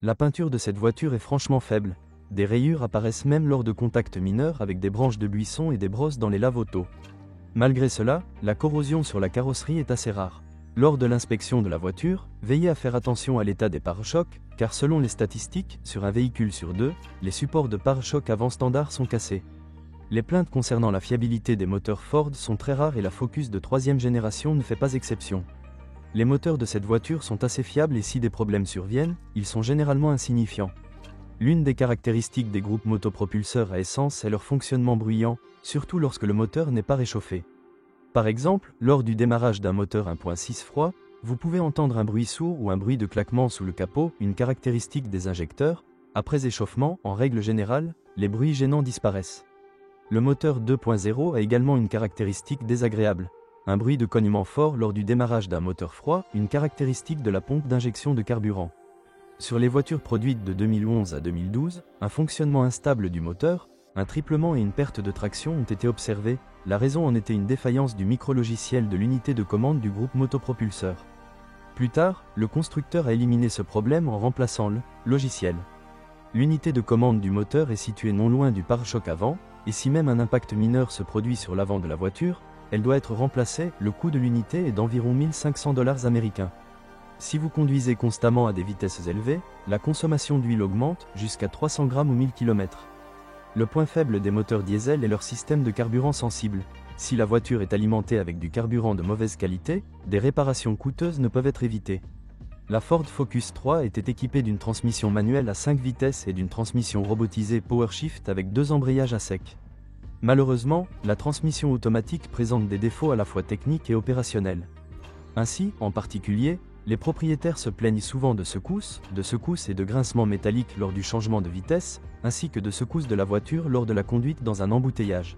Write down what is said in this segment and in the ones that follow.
La peinture de cette voiture est franchement faible. Des rayures apparaissent même lors de contacts mineurs avec des branches de buisson et des brosses dans les laves auto. Malgré cela, la corrosion sur la carrosserie est assez rare. Lors de l'inspection de la voiture, veillez à faire attention à l'état des pare-chocs, car selon les statistiques, sur un véhicule sur deux, les supports de pare-chocs avant standard sont cassés. Les plaintes concernant la fiabilité des moteurs Ford sont très rares et la Focus de 3e génération ne fait pas exception. Les moteurs de cette voiture sont assez fiables et si des problèmes surviennent, ils sont généralement insignifiants. L'une des caractéristiques des groupes motopropulseurs à essence est leur fonctionnement bruyant, surtout lorsque le moteur n'est pas réchauffé. Par exemple, lors du démarrage d'un moteur 1.6 froid, vous pouvez entendre un bruit sourd ou un bruit de claquement sous le capot, une caractéristique des injecteurs. Après échauffement, en règle générale, les bruits gênants disparaissent. Le moteur 2.0 a également une caractéristique désagréable. Un bruit de cognement fort lors du démarrage d'un moteur froid, une caractéristique de la pompe d'injection de carburant. Sur les voitures produites de 2011 à 2012, un fonctionnement instable du moteur, un triplement et une perte de traction ont été observés. La raison en était une défaillance du micrologiciel de l'unité de commande du groupe motopropulseur. Plus tard, le constructeur a éliminé ce problème en remplaçant le logiciel. L'unité de commande du moteur est située non loin du pare-choc avant, et si même un impact mineur se produit sur l'avant de la voiture, elle doit être remplacée. Le coût de l'unité est d'environ 1 500 $ américains. Si vous conduisez constamment à des vitesses élevées, la consommation d'huile augmente jusqu'à 300 grammes au 1000 km. Le point faible des moteurs diesel est leur système de carburant sensible. Si la voiture est alimentée avec du carburant de mauvaise qualité, des réparations coûteuses ne peuvent être évitées. La Ford Focus 3 était équipée d'une transmission manuelle à 5 vitesses et d'une transmission robotisée PowerShift avec 2 embrayages à sec. Malheureusement, la transmission automatique présente des défauts à la fois techniques et opérationnels. Ainsi, en particulier, les propriétaires se plaignent souvent de secousses et de grincements métalliques lors du changement de vitesse, ainsi que de secousses de la voiture lors de la conduite dans un embouteillage.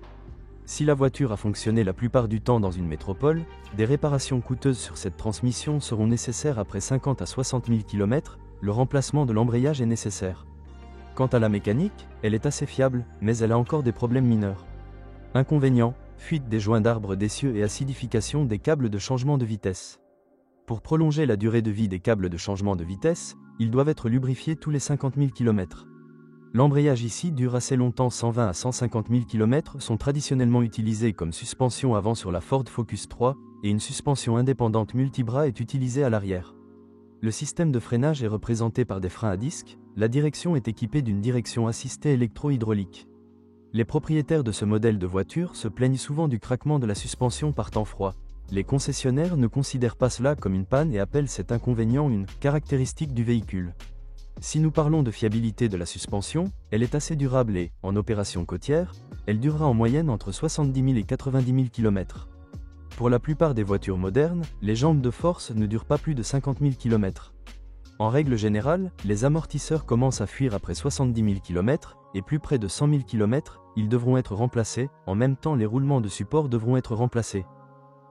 Si la voiture a fonctionné la plupart du temps dans une métropole, des réparations coûteuses sur cette transmission seront nécessaires après 50 à 60 000 km, le remplacement de l'embrayage est nécessaire. Quant à la mécanique, elle est assez fiable, mais elle a encore des problèmes mineurs. Inconvénients, fuite des joints d'arbres d'essieu et acidification des câbles de changement de vitesse. Pour prolonger la durée de vie des câbles de changement de vitesse, ils doivent être lubrifiés tous les 50 000 km. L'embrayage ici dure assez longtemps. 120 à 150 000 km sont traditionnellement utilisés comme suspension avant sur la Ford Focus 3, et une suspension indépendante multibras est utilisée à l'arrière. Le système de freinage est représenté par des freins à disque, la direction est équipée d'une direction assistée électro-hydraulique. Les propriétaires de ce modèle de voiture se plaignent souvent du craquement de la suspension par temps froid. Les concessionnaires ne considèrent pas cela comme une panne et appellent cet inconvénient une caractéristique du véhicule. Si nous parlons de fiabilité de la suspension, elle est assez durable et, en opération côtière, elle durera en moyenne entre 70 000 et 90 000 km. Pour la plupart des voitures modernes, les jambes de force ne durent pas plus de 50 000 km. En règle générale, les amortisseurs commencent à fuir après 70 000 km, et plus près de 100 000 km, ils devront être remplacés. En même temps, les roulements de support devront être remplacés.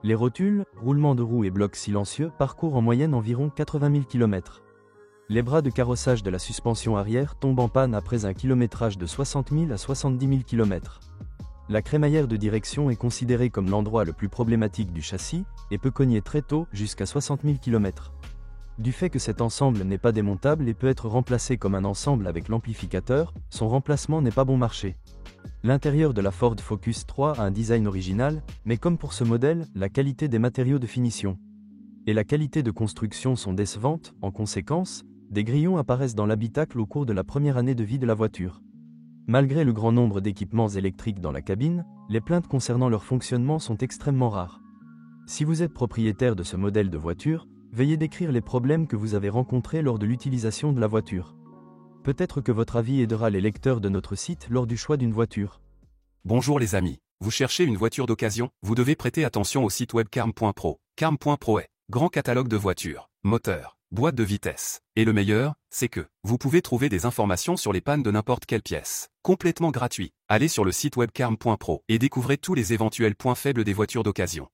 Les rotules, roulements de roues et blocs silencieux parcourent en moyenne environ 80 000 km. Les bras de carrossage de la suspension arrière tombent en panne après un kilométrage de 60 000 à 70 000 km. La crémaillère de direction est considérée comme l'endroit le plus problématique du châssis, et peut cogner très tôt, jusqu'à 60 000 km. Du fait que cet ensemble n'est pas démontable et peut être remplacé comme un ensemble avec l'amplificateur, son remplacement n'est pas bon marché. L'intérieur de la Ford Focus 3 a un design original, mais comme pour ce modèle, la qualité des matériaux de finition et la qualité de construction sont décevantes. En conséquence, des grillons apparaissent dans l'habitacle au cours de la première année de vie de la voiture. Malgré le grand nombre d'équipements électriques dans la cabine, les plaintes concernant leur fonctionnement sont extrêmement rares. Si vous êtes propriétaire de ce modèle de voiture, veuillez décrire les problèmes que vous avez rencontrés lors de l'utilisation de la voiture. Peut-être que votre avis aidera les lecteurs de notre site lors du choix d'une voiture. Bonjour les amis, vous cherchez une voiture d'occasion? Vous devez prêter attention au site web carm.pro. Carm.pro est grand catalogue de voitures, moteurs, boîtes de vitesse. Et le meilleur, c'est que vous pouvez trouver des informations sur les pannes de n'importe quelle pièce. Complètement gratuit. Allez sur le site web carm.pro et découvrez tous les éventuels points faibles des voitures d'occasion.